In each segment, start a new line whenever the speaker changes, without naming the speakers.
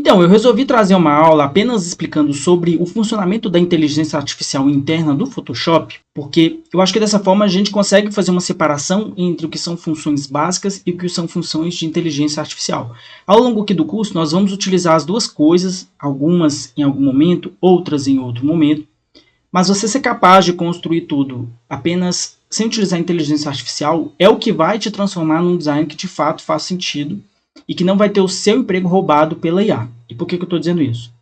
Então, eu resolvi trazer uma aula apenas explicando sobre o funcionamento da inteligência artificial interna do Photoshop, porque eu acho que dessa forma a gente consegue fazer uma separação entre o que são funções básicas e o que são funções de inteligência artificial. Ao longo aqui do curso, nós vamos utilizar as duas coisas, algumas em algum momento, outras em outro momento, mas você ser capaz de construir tudo apenas sem utilizar a inteligência artificial é o que vai te transformar num design que de fato faz sentido e que não vai ter o seu emprego roubado pela IA. E por que eu estou dizendo isso?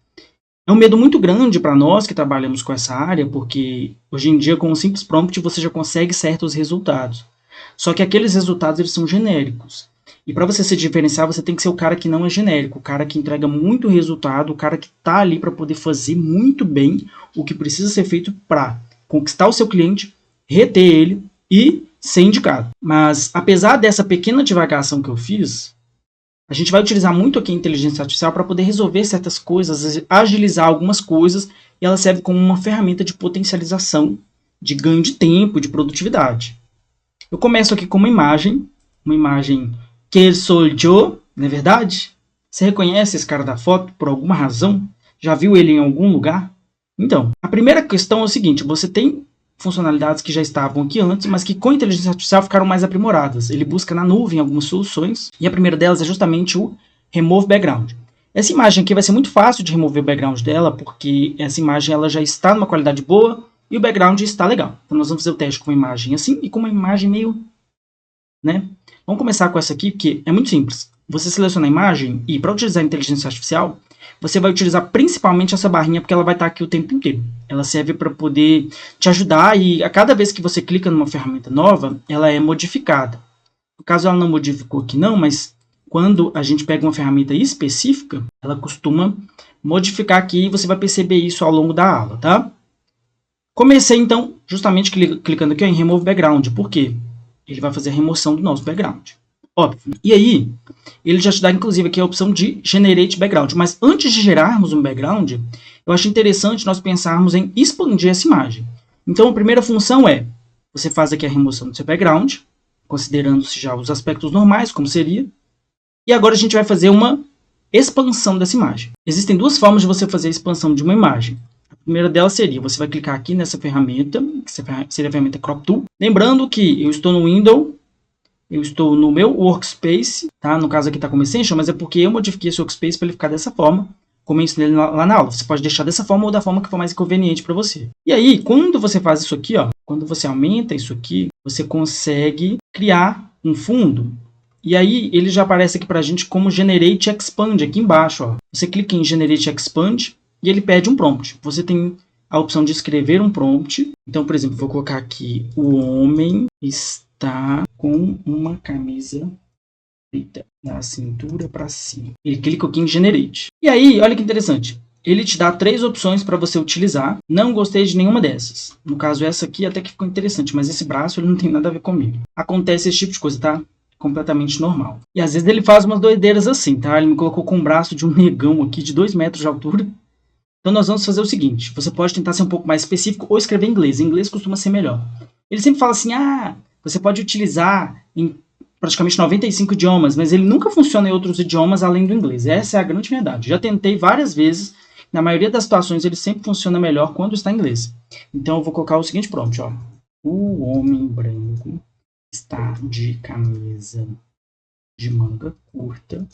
É um medo muito grande para nós que trabalhamos com essa área, porque hoje em dia com um simples prompt você já consegue certos resultados. Só que aqueles resultados eles são genéricos. E para você se diferenciar, você tem que ser o cara que não é genérico, o cara que entrega muito resultado, o cara que está ali para poder fazer muito bem o que precisa ser feito para conquistar o seu cliente, reter ele e ser indicado. Mas apesar dessa pequena divagação que eu fiz, a gente vai utilizar muito aqui a inteligência artificial para poder resolver certas coisas, agilizar algumas coisas, e ela serve como uma ferramenta de potencialização, de ganho de tempo, de produtividade. Eu começo aqui com uma imagem que sou eu, não é verdade? Você reconhece esse cara da foto por alguma razão? Já viu ele em algum lugar? Então, a primeira questão é o seguinte, você tem funcionalidades que já estavam aqui antes, mas que com a inteligência artificial ficaram mais aprimoradas. Ele busca na nuvem algumas soluções, e a primeira delas é justamente o Remove Background. Essa imagem aqui vai ser muito fácil de remover o background dela, porque essa imagem ela já está numa qualidade boa, e o background está legal. Então nós vamos fazer o teste com uma imagem assim, e com uma imagem meio... Vamos começar com essa aqui, que é muito simples. Você seleciona a imagem, e para utilizar a inteligência artificial, você vai utilizar principalmente essa barrinha, porque ela vai estar aqui o tempo inteiro. Ela serve para poder te ajudar e a cada vez que você clica numa ferramenta nova, ela é modificada. No caso, ela não modificou aqui não, mas quando a gente pega uma ferramenta específica, ela costuma modificar aqui e você vai perceber isso ao longo da aula, tá? Comecei então justamente clicando aqui em Remove Background. Por quê? Ele vai fazer a remoção do nosso background. Óbvio. E aí, ele já te dá, inclusive, aqui a opção de Generate Background. Mas antes de gerarmos um background, eu acho interessante nós pensarmos em expandir essa imagem. Então, a primeira função é, você faz aqui a remoção do seu background, considerando-se já os aspectos normais, como seria. E agora a gente vai fazer uma expansão dessa imagem. Existem duas formas de você fazer a expansão de uma imagem. A primeira delas seria, você vai clicar aqui nessa ferramenta, que seria a ferramenta Crop Tool. Lembrando que eu estou no Windows, eu estou no meu Workspace, tá? No caso aqui está como Essential, mas é porque eu modifiquei esse Workspace para ele ficar dessa forma, como eu ensinei lá na aula. Você pode deixar dessa forma ou da forma que for mais conveniente para você. E aí, quando você faz isso aqui, ó, quando você aumenta isso aqui, você consegue criar um fundo. E aí, ele já aparece aqui para a gente como Generate Expand, aqui embaixo. Ó. Você clica em Generate Expand e ele pede um prompt. Você tem a opção de escrever um prompt. Então, por exemplo, vou colocar aqui, o homem está com uma camisa preta da cintura para cima. Ele clica aqui em Generate. E aí, olha que interessante. Ele te dá 3 opções para você utilizar. Não gostei de nenhuma dessas. No caso, essa aqui até que ficou interessante, mas esse braço ele não tem nada a ver comigo. Acontece esse tipo de coisa, tá? Completamente normal. E às vezes ele faz umas doideiras assim, tá? Ele me colocou com o braço de um negão aqui de 2 metros de altura. Então nós vamos fazer o seguinte. Você pode tentar ser um pouco mais específico ou escrever em inglês. Em inglês costuma ser melhor. Ele sempre fala assim, você pode utilizar em praticamente 95 idiomas, mas ele nunca funciona em outros idiomas além do inglês. Essa é a grande verdade. Já tentei várias vezes, na maioria das situações ele sempre funciona melhor quando está em inglês. Então eu vou colocar o seguinte prompt, ó. O homem branco está de camisa de manga curta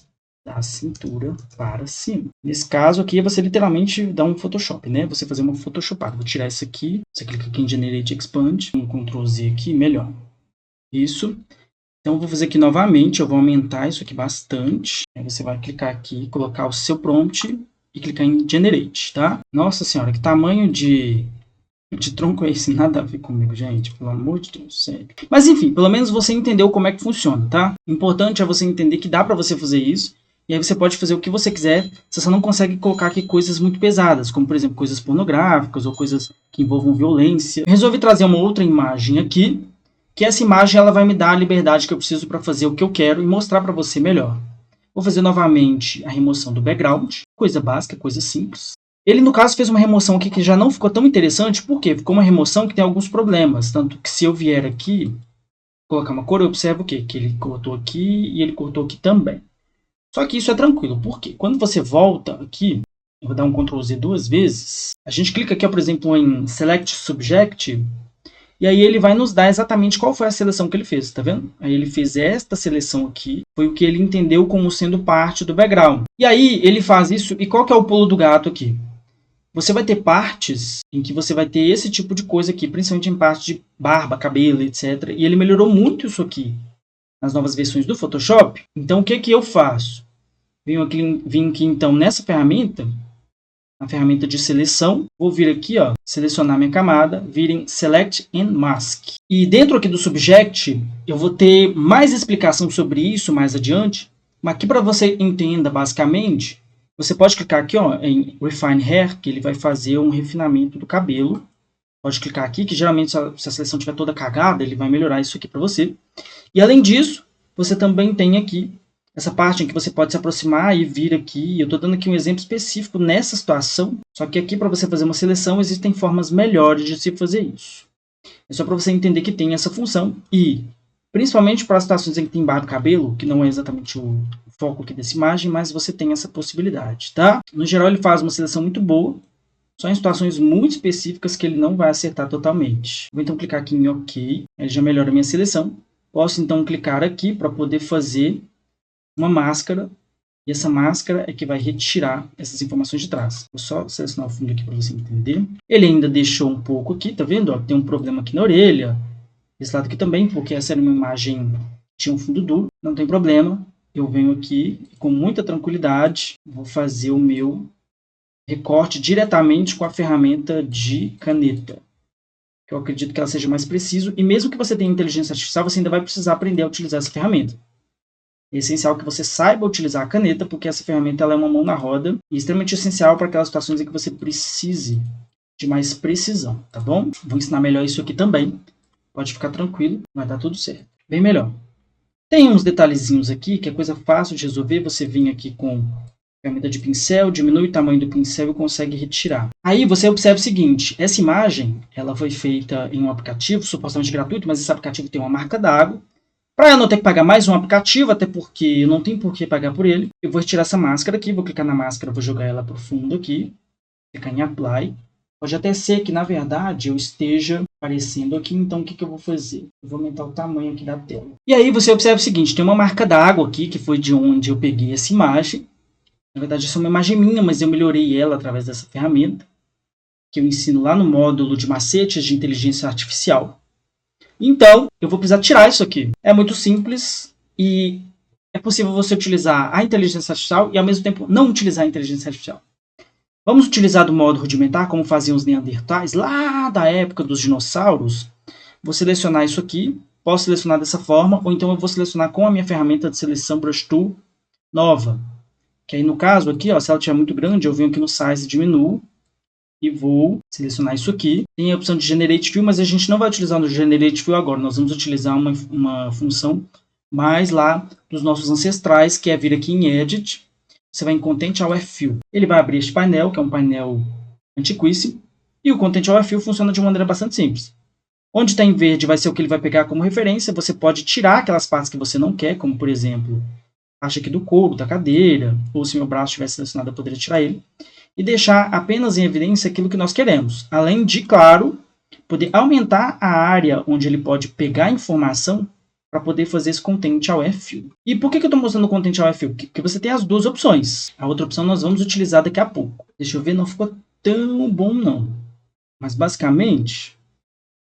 da cintura para cima. Nesse caso aqui, você literalmente dá um Photoshop, né? Você fazer uma Photoshopada. Vou tirar isso aqui, você clica aqui em Generate Expand, um Ctrl Z aqui, melhor. Isso. Então, eu vou fazer aqui novamente, eu vou aumentar isso aqui bastante. Aí você vai clicar aqui, colocar o seu prompt e clicar em Generate, tá? Nossa senhora, que tamanho de tronco é esse? Nada a ver comigo, gente. Pelo amor de Deus, sério. Mas enfim, pelo menos você entendeu como é que funciona, tá? O importante é você entender que dá pra você fazer isso. E aí você pode fazer o que você quiser. Você só não consegue colocar aqui coisas muito pesadas, como por exemplo, coisas pornográficas ou coisas que envolvam violência. Eu resolvi trazer uma outra imagem aqui, que essa imagem ela vai me dar a liberdade que eu preciso para fazer o que eu quero e mostrar para você melhor. Vou fazer novamente a remoção do background, coisa básica, coisa simples. Ele, no caso, fez uma remoção aqui que já não ficou tão interessante, porque ficou uma remoção que tem alguns problemas, tanto que se eu vier aqui, colocar uma cor, eu observo o quê? Que ele cortou aqui e ele cortou aqui também. Só que isso é tranquilo, por quê? Quando você volta aqui, eu vou dar um Ctrl Z 2 vezes, a gente clica aqui, ó, por exemplo, em Select Subject, e aí ele vai nos dar exatamente qual foi a seleção que ele fez, tá vendo? Aí ele fez esta seleção aqui, foi o que ele entendeu como sendo parte do background. E aí ele faz isso, e qual que é o pulo do gato aqui? Você vai ter partes em que você vai ter esse tipo de coisa aqui, principalmente em parte de barba, cabelo, etc. E ele melhorou muito isso aqui nas novas versões do Photoshop. Então o que que eu faço? Vim aqui então nessa ferramenta, a ferramenta de seleção, vou vir aqui, ó, selecionar minha camada, vir em Select and Mask. E dentro aqui do Subject, eu vou ter mais explicação sobre isso mais adiante, mas aqui para você entenda basicamente, você pode clicar aqui, ó, em Refine Hair, que ele vai fazer um refinamento do cabelo. Pode clicar aqui, que geralmente se a seleção estiver toda cagada, ele vai melhorar isso aqui para você. E além disso, você também tem aqui essa parte em que você pode se aproximar e vir aqui. Eu estou dando aqui um exemplo específico nessa situação, só que aqui para você fazer uma seleção existem formas melhores de se fazer isso. É só para você entender que tem essa função e, principalmente para as situações em que tem barba e cabelo, que não é exatamente o foco aqui dessa imagem, mas você tem essa possibilidade, tá? No geral ele faz uma seleção muito boa, só em situações muito específicas que ele não vai acertar totalmente. Vou então clicar aqui em OK, ele já melhora a minha seleção. Posso então clicar aqui para poder fazer uma máscara, e essa máscara é que vai retirar essas informações de trás. Vou só selecionar o fundo aqui para você entender. Ele ainda deixou um pouco aqui, tá vendo? Ó, tem um problema aqui na orelha, esse lado aqui também, porque essa era uma imagem que tinha um fundo duro, não tem problema. Eu venho aqui e com muita tranquilidade vou fazer o meu recorte diretamente com a ferramenta de caneta, que eu acredito que ela seja mais preciso, e mesmo que você tenha inteligência artificial, você ainda vai precisar aprender a utilizar essa ferramenta. É essencial que você saiba utilizar a caneta, porque essa ferramenta ela é uma mão na roda e extremamente essencial para aquelas situações em que você precise de mais precisão, tá bom? Vou ensinar melhor isso aqui também. Pode ficar tranquilo, vai dar tudo certo. Bem melhor. Tem uns detalhezinhos aqui que é coisa fácil de resolver. Você vem aqui com a ferramenta de pincel, diminui o tamanho do pincel e consegue retirar. Aí você observa o seguinte, essa imagem ela foi feita em um aplicativo supostamente gratuito, mas esse aplicativo tem uma marca d'água. Para eu não ter que pagar mais um aplicativo, até porque eu não tenho por que pagar por ele, eu vou retirar essa máscara aqui, vou clicar na máscara, vou jogar ela para o fundo aqui, clicar em Apply. Pode até ser que, na verdade, eu esteja aparecendo aqui, então o que eu vou fazer? Eu vou aumentar o tamanho aqui da tela. E aí você observa o seguinte, tem uma marca d'água aqui, que foi de onde eu peguei essa imagem. Na verdade, essa é uma imagem minha, mas eu melhorei ela através dessa ferramenta, que eu ensino lá no módulo de macetes de inteligência artificial. Então, eu vou precisar tirar isso aqui. É muito simples e é possível você utilizar a inteligência artificial e, ao mesmo tempo, não utilizar a inteligência artificial. Vamos utilizar do modo rudimentar, como faziam os neandertais, lá da época dos dinossauros. Vou selecionar isso aqui. Posso selecionar dessa forma, ou então eu vou selecionar com a minha ferramenta de seleção Brush Tool nova. Que aí, no caso aqui, ó, se ela estiver muito grande, eu venho aqui no Size e diminuo. E vou selecionar isso aqui. Tem a opção de Generate Fill, mas a gente não vai utilizar no Generate Fill agora. Nós vamos utilizar uma função mais lá dos nossos ancestrais, que é vir aqui em Edit. Você vai em Content Aware Fill. Ele vai abrir este painel, que é um painel antiquíssimo. E o Content Aware Fill funciona de uma maneira bastante simples. Onde está em verde vai ser o que ele vai pegar como referência. Você pode tirar aquelas partes que você não quer, como por exemplo, a parte aqui do couro, da cadeira, ou se meu braço estivesse selecionado, eu poderia tirar ele. E deixar apenas em evidência aquilo que nós queremos. Além de, claro, poder aumentar a área onde ele pode pegar informação para poder fazer esse Content Aware Fill. E por que eu estou mostrando o Content Aware Fill? Porque você tem as duas opções. A outra opção nós vamos utilizar daqui a pouco. Deixa eu ver, não ficou tão bom não. Mas basicamente,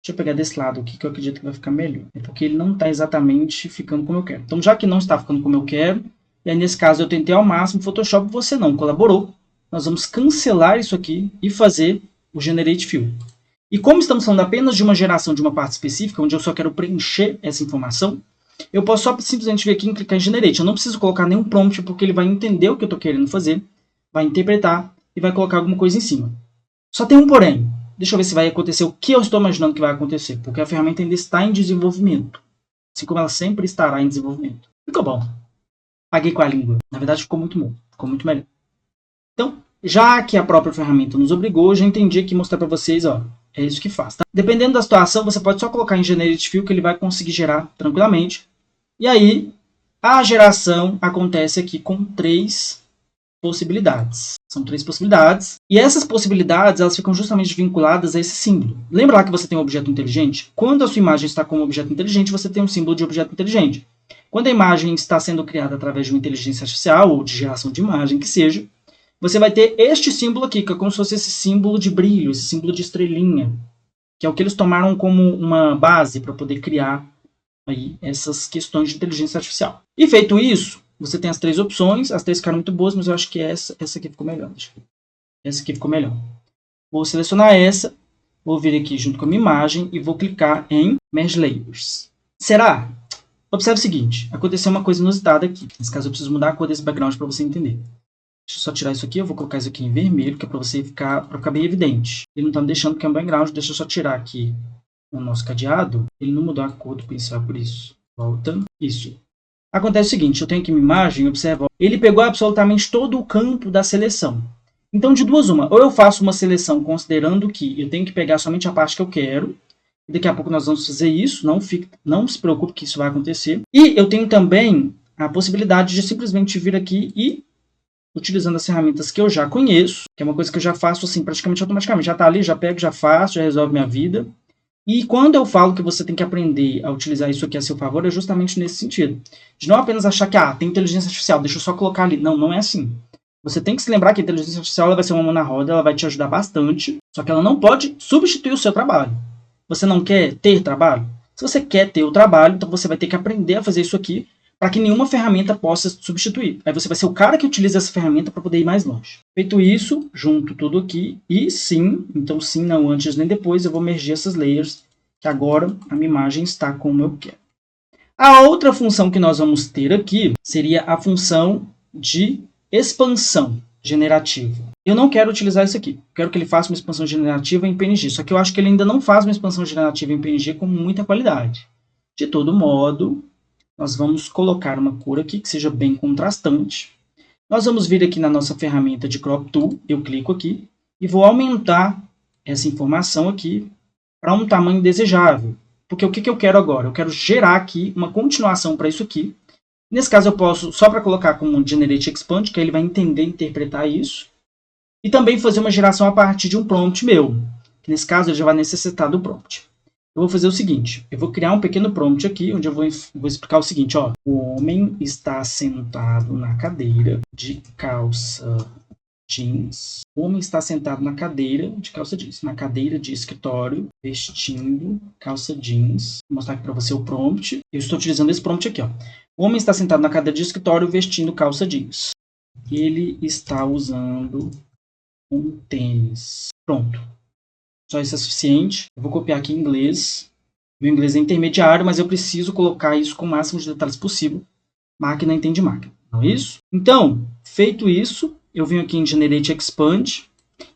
deixa eu pegar desse lado aqui que eu acredito que vai ficar melhor. É porque ele não está exatamente ficando como eu quero. Então já que não está ficando como eu quero, e aí nesse caso eu tentei ao máximo o Photoshop, você não colaborou. Nós vamos cancelar isso aqui e fazer o Generate Fill. E como estamos falando apenas de uma geração de uma parte específica, onde eu só quero preencher essa informação, eu posso só simplesmente vir aqui e clicar em Generate. Eu não preciso colocar nenhum prompt, porque ele vai entender o que eu estou querendo fazer, vai interpretar e vai colocar alguma coisa em cima. Só tem um porém. Deixa eu ver se vai acontecer o que eu estou imaginando que vai acontecer, porque a ferramenta ainda está em desenvolvimento, assim como ela sempre estará em desenvolvimento. Ficou bom. Paguei com a língua. Na verdade, ficou muito bom. Ficou muito melhor. Então, já que a própria ferramenta nos obrigou, já entendi aqui mostrar para vocês, ó, é isso que faz. Tá? Dependendo da situação, você pode só colocar em Generate Fill que ele vai conseguir gerar tranquilamente. E aí, A geração acontece aqui com 3 possibilidades. São 3 possibilidades. E essas possibilidades, elas ficam justamente vinculadas a esse símbolo. Lembra lá que você tem um objeto inteligente? Quando a sua imagem está como objeto inteligente, você tem um símbolo de objeto inteligente. Quando a imagem está sendo criada através de uma inteligência artificial, ou de geração de imagem, que seja, você vai ter este símbolo aqui, que é como se fosse esse símbolo de brilho, esse símbolo de estrelinha, que é o que eles tomaram como uma base para poder criar aí essas questões de inteligência artificial. E feito isso, você tem as 3 opções, as 3 ficaram muito boas, mas eu acho que essa aqui ficou melhor. Essa aqui ficou melhor. Vou selecionar essa, vou vir aqui junto com a minha imagem e vou clicar em Merge Layers. Será? Observe o seguinte, aconteceu uma coisa inusitada aqui. Nesse caso eu preciso mudar a cor desse background para você entender. Deixa eu só tirar isso aqui, eu vou colocar isso aqui em vermelho, que é para ficar bem evidente. Ele não está me deixando porque é um background, deixa eu só tirar aqui o nosso cadeado. Ele não mudou a cor do pincel por isso. Volta, isso. Acontece o seguinte, eu tenho aqui minha imagem, observa, ele pegou absolutamente todo o campo da seleção. Então, de duas uma, ou eu faço uma seleção considerando que eu tenho que pegar somente a parte que eu quero, e daqui a pouco nós vamos fazer isso, não se preocupe que isso vai acontecer. E eu tenho também a possibilidade de simplesmente vir aqui e, utilizando as ferramentas que eu já conheço, que é uma coisa que eu já faço assim praticamente automaticamente, já está ali, já pego, já faço, já resolve minha vida. E quando eu falo que você tem que aprender a utilizar isso aqui a seu favor, é justamente nesse sentido. De não apenas achar que, tem inteligência artificial, deixa eu só colocar ali. Não, não é assim. Você tem que se lembrar que a inteligência artificial ela vai ser uma mão na roda, ela vai te ajudar bastante, só que ela não pode substituir o seu trabalho. Você não quer ter trabalho? Se você quer ter o trabalho, então você vai ter que aprender a fazer isso aqui para que nenhuma ferramenta possa substituir. Aí você vai ser o cara que utiliza essa ferramenta para poder ir mais longe. Feito isso, junto tudo aqui, e sim, então sim, não antes nem depois, eu vou mergir essas layers, que agora a minha imagem está como eu quero. A outra função que nós vamos ter aqui seria a função de expansão generativa. Eu não quero utilizar isso aqui. Eu quero que ele faça uma expansão generativa em PNG, só que eu acho que ele ainda não faz uma expansão generativa em PNG com muita qualidade. De todo modo, nós vamos colocar uma cor aqui que seja bem contrastante. Nós vamos vir aqui na nossa ferramenta de Crop Tool, eu clico aqui e vou aumentar essa informação aqui para um tamanho desejável. Porque o que eu quero agora? Eu quero gerar aqui uma continuação para isso aqui. Nesse caso eu posso, só para colocar como Generate Expand, que aí ele vai entender e interpretar isso. E também fazer uma geração a partir de um prompt meu. Que nesse caso ele já vai necessitar do prompt. Eu vou fazer o seguinte, eu vou criar um pequeno prompt aqui, onde eu vou explicar o seguinte, ó. O homem está sentado na cadeira de calça jeans. O homem está sentado na cadeira de calça jeans, na cadeira de escritório, vestindo calça jeans. Vou mostrar aqui para você o prompt. Eu estou utilizando esse prompt aqui, ó. O homem está sentado na cadeira de escritório, vestindo calça jeans. Ele está usando um tênis. Pronto. Só isso é suficiente. Eu vou copiar aqui em inglês. Meu inglês é intermediário, mas eu preciso colocar isso com o máximo de detalhes possível. Máquina entende máquina, não é isso? Então, feito isso, eu venho aqui em Generate Expand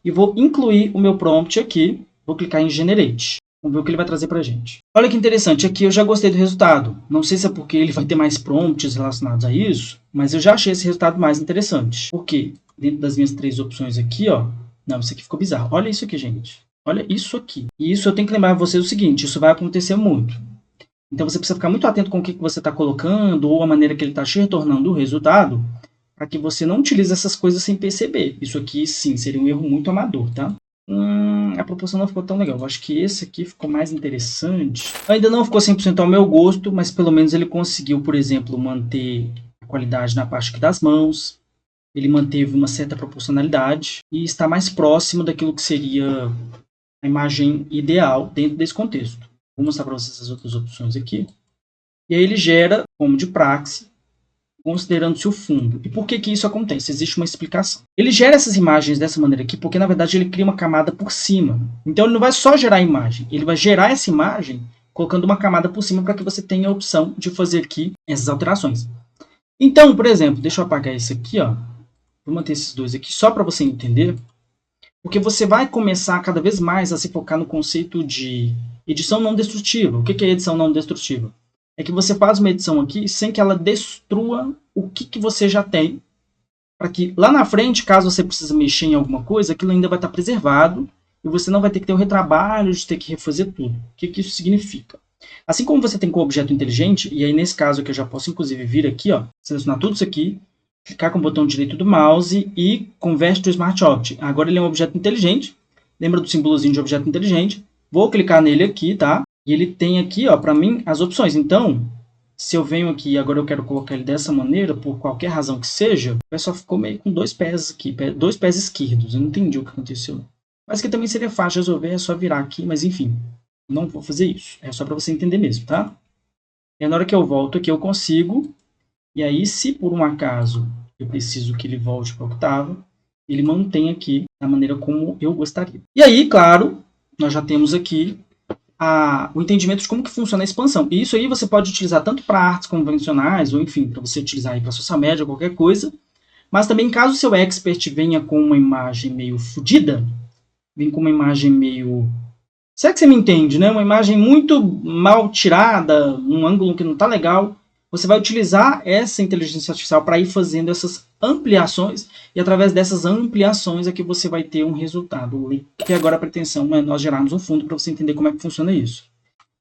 e vou incluir o meu prompt aqui. Vou clicar em Generate. Vamos ver o que ele vai trazer para a gente. Olha que interessante, aqui eu já gostei do resultado. Não sei se é porque ele vai ter mais prompts relacionados a isso, mas eu já achei esse resultado mais interessante. Por quê? Dentro das minhas 3 opções aqui, ó. Não, isso aqui ficou bizarro. Olha isso aqui, gente. Olha isso aqui. E isso eu tenho que lembrar vocês o seguinte, isso vai acontecer muito. Então você precisa ficar muito atento com o que você está colocando ou a maneira que ele está te retornando o resultado, para que você não utilize essas coisas sem perceber. Isso aqui, sim, seria um erro muito amador, tá? A proporção não ficou tão legal. Eu acho que esse aqui ficou mais interessante. Ainda não ficou 100% ao meu gosto, mas pelo menos ele conseguiu, por exemplo, manter a qualidade na parte aqui das mãos. Ele manteve uma certa proporcionalidade e está mais próximo daquilo que seria a imagem ideal dentro desse contexto. Vou mostrar para vocês as outras opções aqui. E aí ele gera, como de praxe, considerando-se o fundo. E por que isso acontece? Existe uma explicação. Ele gera essas imagens dessa maneira aqui, porque na verdade ele cria uma camada por cima. Então ele não vai só gerar a imagem, ele vai gerar essa imagem colocando uma camada por cima para que você tenha a opção de fazer aqui essas alterações. Então, por exemplo, deixa eu apagar esse aqui, ó. Vou manter esses dois aqui só para você entender. Porque você vai começar cada vez mais a se focar no conceito de edição não destrutiva. O que é edição não destrutiva? É que você faz uma edição aqui sem que ela destrua o que você já tem. Para que lá na frente, caso você precise mexer em alguma coisa, aquilo ainda vai estar preservado. E você não vai ter que ter o retrabalho de ter que refazer tudo. O que isso significa? Assim como você tem com o objeto inteligente, e aí nesse caso aqui eu já posso inclusive vir aqui, ó, selecionar tudo isso aqui, clicar com o botão direito do mouse e convert to Smart Object. Agora ele é um objeto inteligente, lembra do símbolozinho de objeto inteligente? Vou clicar nele aqui, tá? E ele tem aqui, ó, para mim, as opções. Então, se eu venho aqui e agora eu quero colocar ele dessa maneira, por qualquer razão que seja, o pessoal ficou meio com 2 pés aqui, 2 pés esquerdos. Eu não entendi o que aconteceu. Mas que também seria fácil de resolver, é só virar aqui, mas enfim, não vou fazer isso. É só para você entender mesmo, tá? E aí, na hora que eu volto aqui, eu consigo. E aí, se por um acaso eu preciso que ele volte para a octava, ele mantém aqui da maneira como eu gostaria. E aí, claro, nós já temos aqui o entendimento de como que funciona a expansão. E isso aí você pode utilizar tanto para artes convencionais, ou enfim, para você utilizar aí para social media, qualquer coisa. Mas também, caso o seu expert venha com uma imagem meio fodida, vem com uma imagem meio... Será que você me entende, né? Uma imagem muito mal tirada, um ângulo que não está legal. Você vai utilizar essa inteligência artificial para ir fazendo essas ampliações, e através dessas ampliações é que você vai ter um resultado. E agora a pretensão é nós gerarmos um fundo para você entender como é que funciona isso.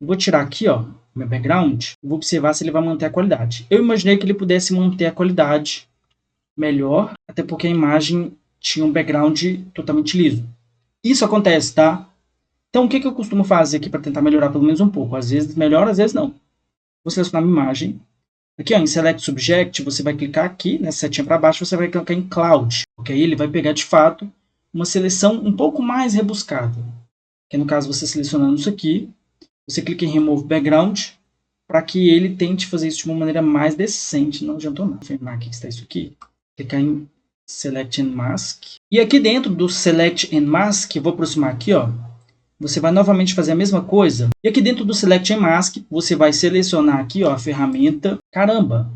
Eu vou tirar aqui, ó, meu background, vou observar se ele vai manter a qualidade. Eu imaginei que ele pudesse manter a qualidade melhor, até porque a imagem tinha um background totalmente liso. Isso acontece, tá? Então, o que eu costumo fazer aqui para tentar melhorar pelo menos um pouco? Às vezes melhora, às vezes não. Vou selecionar minha imagem. Aqui, ó, em Select Subject, você vai clicar aqui, nessa setinha para baixo, você vai clicar em Cloud. Porque aí ele vai pegar, de fato, uma seleção um pouco mais rebuscada. Que no caso, você selecionando isso aqui, você clica em Remove Background, para que ele tente fazer isso de uma maneira mais decente. Não adiantou nada. Vou afirmar aqui que está isso aqui. Clicar em Select and Mask. E aqui dentro do Select and Mask, vou aproximar aqui, ó. Você vai novamente fazer a mesma coisa. E aqui dentro do Select and Mask, você vai selecionar aqui, ó, a ferramenta. Caramba!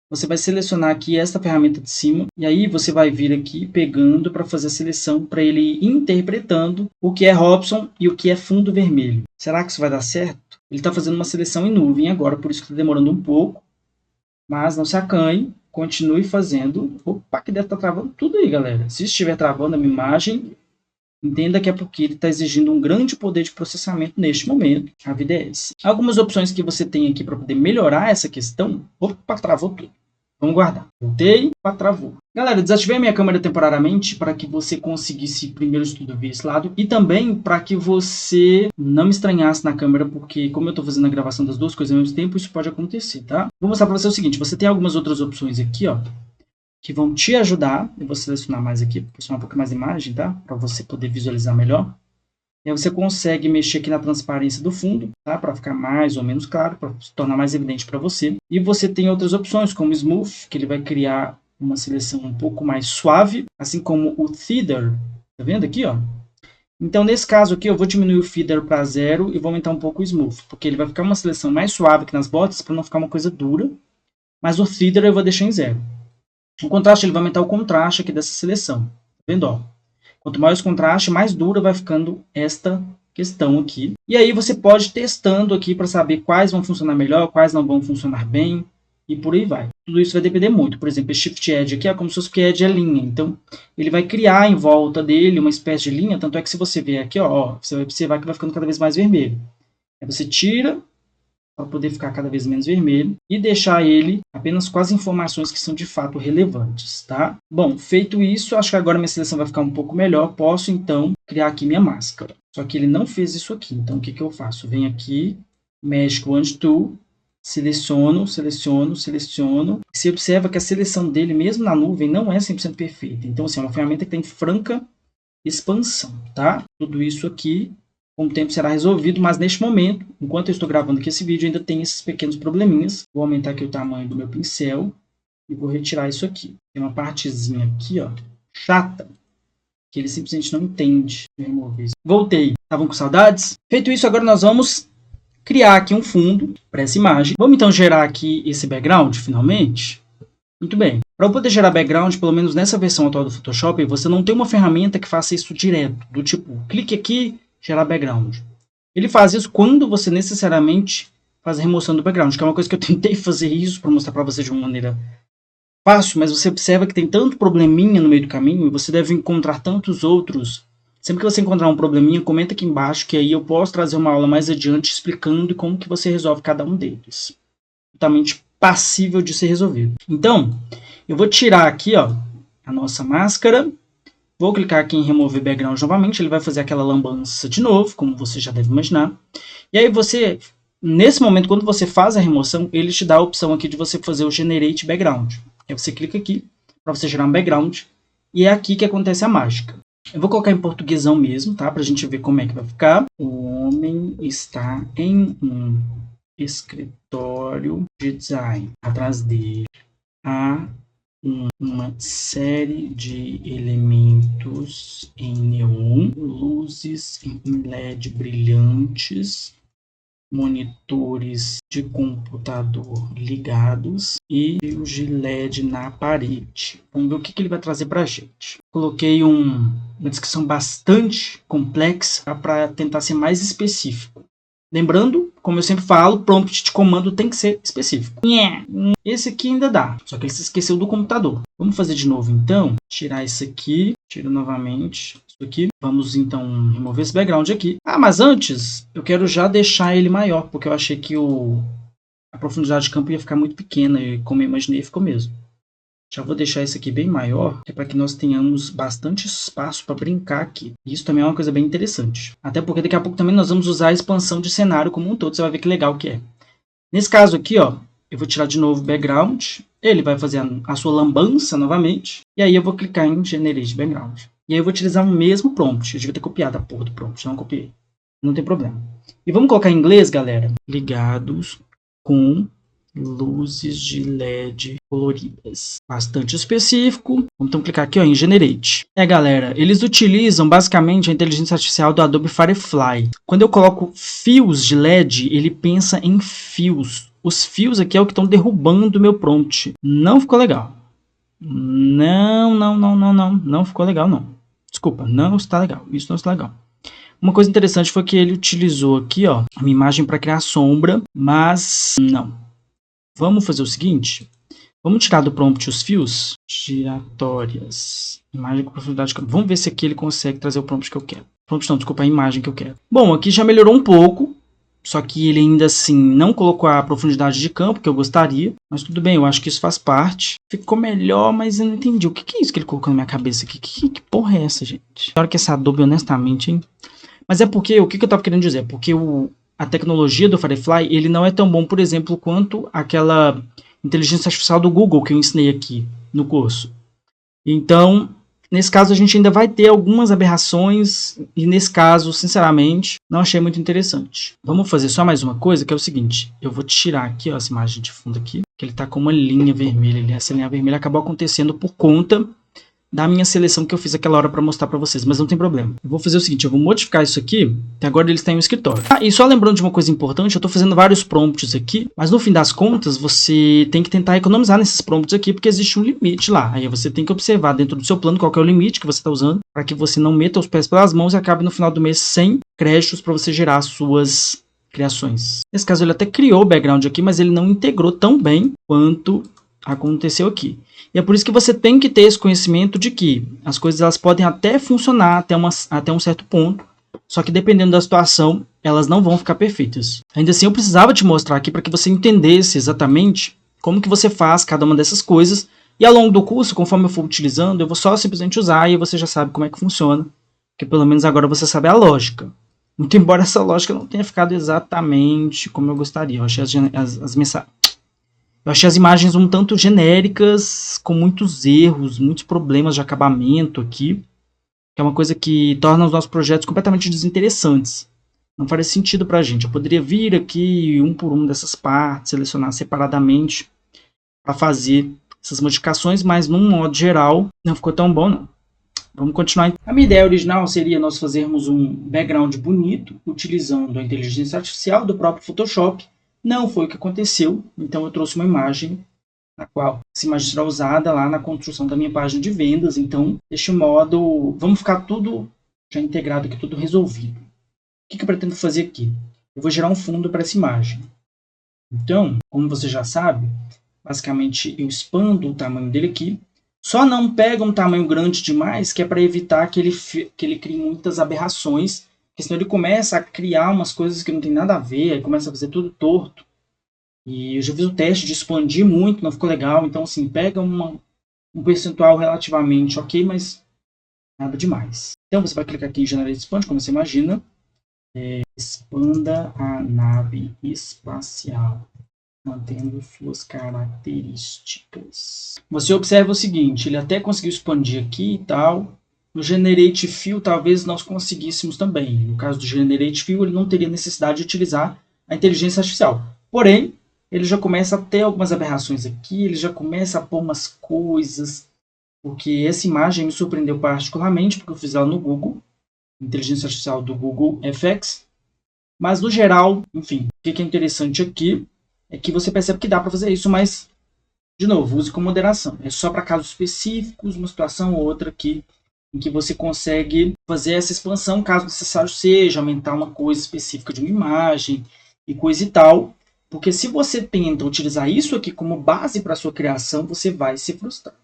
Você vai selecionar aqui esta ferramenta de cima. E aí você vai vir aqui pegando para fazer a seleção, para ele ir interpretando o que é Robson e o que é fundo vermelho. Será que isso vai dar certo? Ele está fazendo uma seleção em nuvem agora, por isso que está demorando um pouco. Mas não se acanhe, continue fazendo. Opa, que deve estar travando tudo aí, galera. Se estiver travando a minha imagem, entenda que é porque ele está exigindo um grande poder de processamento neste momento. A vida é essa. Algumas opções que você tem aqui para poder melhorar essa questão. Opa, travou tudo. Vamos guardar. Voltei, travou. Galera, desativei a minha câmera temporariamente para que você conseguisse primeiro de tudo ver esse lado. E também para que você não me estranhasse na câmera, porque como eu estou fazendo a gravação das duas coisas ao mesmo tempo, isso pode acontecer, tá? Vou mostrar para você o seguinte. Você tem algumas outras opções aqui, ó, que vão te ajudar. Eu vou selecionar mais aqui, vou posicionar um pouco mais a imagem, tá? Para você poder visualizar melhor. E aí você consegue mexer aqui na transparência do fundo, tá? Para ficar mais ou menos claro, para se tornar mais evidente para você. E você tem outras opções, como Smooth, que ele vai criar uma seleção um pouco mais suave, assim como o Feather, tá vendo aqui, ó? Então, nesse caso aqui, eu vou diminuir o Feather para 0 e vou aumentar um pouco o Smooth, porque ele vai ficar uma seleção mais suave aqui nas bordas, para não ficar uma coisa dura, mas o Feather eu vou deixar em 0. O contraste, ele vai aumentar o contraste aqui dessa seleção, tá vendo, ó? Quanto maior esse contraste, mais dura vai ficando esta questão aqui. E aí você pode ir testando aqui para saber quais vão funcionar melhor, quais não vão funcionar bem, e por aí vai. Tudo isso vai depender muito. Por exemplo, esse Shift Edge aqui é como se fosse que Edge é linha. Então, ele vai criar em volta dele uma espécie de linha, tanto é que se você ver aqui, ó, você vai observar que vai ficando cada vez mais vermelho. Aí você tira para poder ficar cada vez menos vermelho e deixar ele apenas com as informações que são de fato relevantes, tá? Bom, feito isso, acho que agora minha seleção vai ficar um pouco melhor. Posso, então, criar aqui minha máscara. Só que ele não fez isso aqui. Então, o que eu faço? Venho aqui, Magic Wand Tool, seleciono. Você observa que a seleção dele, mesmo na nuvem, não é 100% perfeita. Então, assim, é uma ferramenta que tem franca expansão, tá? Tudo isso aqui com o tempo será resolvido, mas neste momento, enquanto eu estou gravando aqui esse vídeo, ainda tem esses pequenos probleminhas. Vou aumentar aqui o tamanho do meu pincel e vou retirar isso aqui. Tem uma partezinha aqui, ó, chata, que ele simplesmente não entende. Vou remover isso. Voltei. Estavam com saudades? Feito isso, agora nós vamos criar aqui um fundo para essa imagem. Vamos então gerar aqui esse background, finalmente? Muito bem. Para eu poder gerar background, pelo menos nessa versão atual do Photoshop, você não tem uma ferramenta que faça isso direto, do tipo, clique aqui, gerar background. Ele faz isso quando você necessariamente faz a remoção do background, que é uma coisa que eu tentei fazer isso para mostrar para você de uma maneira fácil, mas você observa que tem tanto probleminha no meio do caminho e você deve encontrar tantos outros Sempre que você encontrar um probleminha, comenta aqui embaixo, que aí eu posso trazer uma aula mais adiante explicando como que você resolve cada um deles. Totalmente passível de ser resolvido. Então, eu vou tirar aqui, ó, a nossa máscara. Vou clicar aqui em remover background novamente. Ele vai fazer aquela lambança de novo, como você já deve imaginar. E aí você, nesse momento, quando você faz a remoção, ele te dá a opção aqui de você fazer o Generate Background. Aí você clica aqui para você gerar um background. E é aqui que acontece a mágica. Eu vou colocar em portuguesão mesmo, tá? Pra gente ver como é que vai ficar. O homem está em um escritório de design. Atrás dele há uma série de elementos em neon, luzes em LED brilhantes, monitores de computador ligados e fios de LED na parede. Vamos ver o que ele vai trazer para a gente. Coloquei uma descrição bastante complexa para tentar ser mais específico. Lembrando, como eu sempre falo, prompt de comando tem que ser específico. Esse aqui ainda dá, só que ele se esqueceu do computador. Vamos fazer de novo então. Tirar isso aqui, tiro novamente isso aqui. Vamos então remover esse background aqui. Ah, mas antes eu quero já deixar ele maior, porque eu achei que a profundidade de campo ia ficar muito pequena e como eu imaginei ficou mesmo. Já vou deixar isso aqui bem maior, que é para que nós tenhamos bastante espaço para brincar aqui. Isso também é uma coisa bem interessante. Até porque daqui a pouco também nós vamos usar a expansão de cenário como um todo, você vai ver que legal que é. Nesse caso aqui, ó, eu vou tirar de novo o background, ele vai fazer a sua lambança novamente, e aí eu vou clicar em Generate Background. E aí eu vou utilizar o mesmo prompt, eu devia ter copiado a porra do prompt, não copiei. Não tem problema. E vamos colocar em inglês, galera. Ligados com luzes de LED coloridas. Bastante específico. Vamos então clicar aqui ó, em Generate. Galera, eles utilizam basicamente a inteligência artificial do Adobe Firefly. Quando eu coloco fios de LED, ele pensa em fios. Os fios aqui é o que estão derrubando o meu prompt. Não ficou legal. Não ficou legal, não. Desculpa, não está legal. Isso não está legal. Uma coisa interessante foi que ele utilizou aqui ó, uma imagem para criar sombra, mas não. Vamos fazer o seguinte, vamos tirar do prompt os fios giratórias, imagem com profundidade de campo. Vamos ver se aqui ele consegue trazer o prompt que eu quero. Prompt não, desculpa, a imagem que eu quero. Bom, aqui já melhorou um pouco, só que ele ainda assim não colocou a profundidade de campo que eu gostaria, mas tudo bem, eu acho que isso faz parte. Ficou melhor, mas eu não entendi. O que é isso que ele colocou na minha cabeça aqui? Que porra é essa, gente? Pior que essa Adobe, honestamente, hein? Mas é porque, o que eu tava querendo dizer? Porque a tecnologia do Firefly, ele não é tão bom, por exemplo, quanto aquela inteligência artificial do Google que eu ensinei aqui no curso. Então, nesse caso, a gente ainda vai ter algumas aberrações e nesse caso, sinceramente, não achei muito interessante. Vamos fazer só mais uma coisa, que é o seguinte. Eu vou tirar aqui ó, essa imagem de fundo aqui, que ele está com uma linha vermelha. Essa linha vermelha acabou acontecendo por conta da minha seleção que eu fiz aquela hora para mostrar para vocês, mas não tem problema. Eu vou fazer o seguinte, eu vou modificar isso aqui, que agora ele está em um escritório. E só lembrando de uma coisa importante, eu estou fazendo vários prompts aqui, mas no fim das contas, você tem que tentar economizar nesses prompts aqui, porque existe um limite lá. Aí você tem que observar dentro do seu plano qual que é o limite que você está usando, para que você não meta os pés pelas mãos e acabe no final do mês sem créditos para você gerar suas criações. Nesse caso, ele até criou o background aqui, mas ele não integrou tão bem quanto aconteceu aqui. E é por isso que você tem que ter esse conhecimento de que as coisas elas podem até funcionar até um certo ponto, só que dependendo da situação, elas não vão ficar perfeitas. Ainda assim, eu precisava te mostrar aqui para que você entendesse exatamente como que você faz cada uma dessas coisas, e ao longo do curso, conforme eu for utilizando, eu vou só simplesmente usar e você já sabe como é que funciona, porque pelo menos agora você sabe a lógica. Muito embora essa lógica não tenha ficado exatamente como eu gostaria. Eu achei eu achei as imagens um tanto genéricas, com muitos erros, muitos problemas de acabamento aqui, que é uma coisa que torna os nossos projetos completamente desinteressantes. Não faz sentido para a gente. Eu poderia vir aqui, um por um dessas partes, selecionar separadamente para fazer essas modificações, mas num modo geral não ficou tão bom não. Vamos continuar. A minha ideia original seria nós fazermos um background bonito, utilizando a inteligência artificial do próprio Photoshop. Não foi o que aconteceu, então eu trouxe uma imagem na qual essa imagem será usada lá na construção da minha página de vendas. Então, deste modo, vamos ficar tudo já integrado aqui, tudo resolvido. O que eu pretendo fazer aqui? Eu vou gerar um fundo para essa imagem. Então, como você já sabe, basicamente eu expando o tamanho dele aqui, Só não pega um tamanho grande demais, que é para evitar que ele crie muitas aberrações, porque senão ele começa a criar umas coisas que não tem nada a ver, aí começa a fazer tudo torto. E eu já fiz o teste de expandir muito, não ficou legal. Então, assim, pega um percentual relativamente ok, mas nada demais. Então, você vai clicar aqui em Generate Expand, como você imagina. Expanda a nave espacial, mantendo suas características. Você observa o seguinte, ele até conseguiu expandir aqui e tal. No Generate Fill, talvez nós conseguíssemos também. No caso do Generate Fill, ele não teria necessidade de utilizar a inteligência artificial. Porém, ele já começa a ter algumas aberrações aqui, ele já começa a pôr umas coisas, porque essa imagem me surpreendeu particularmente, porque eu fiz ela no Google, inteligência artificial do Google FX. Mas, no geral, enfim, o que é interessante aqui é que você percebe que dá para fazer isso, mas, de novo, use com moderação. É só para casos específicos, uma situação ou outra aqui, em que você consegue fazer essa expansão, caso necessário seja, aumentar uma coisa específica de uma imagem e coisa e tal. Porque se você tenta utilizar isso aqui como base para a sua criação, você vai se frustrar.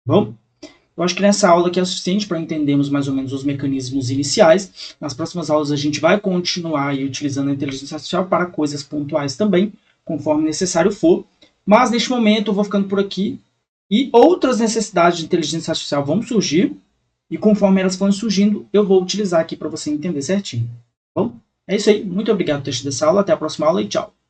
Bom, eu acho que nessa aula aqui é suficiente para entendermos mais ou menos os mecanismos iniciais. Nas próximas aulas a gente vai continuar aí utilizando a inteligência artificial para coisas pontuais também, conforme necessário for. Mas neste momento eu vou ficando por aqui e outras necessidades de inteligência artificial vão surgir e conforme elas forem surgindo eu vou utilizar aqui para você entender certinho. Bom, é isso aí. Muito obrigado por ter assistido essa aula. Até a próxima aula e tchau.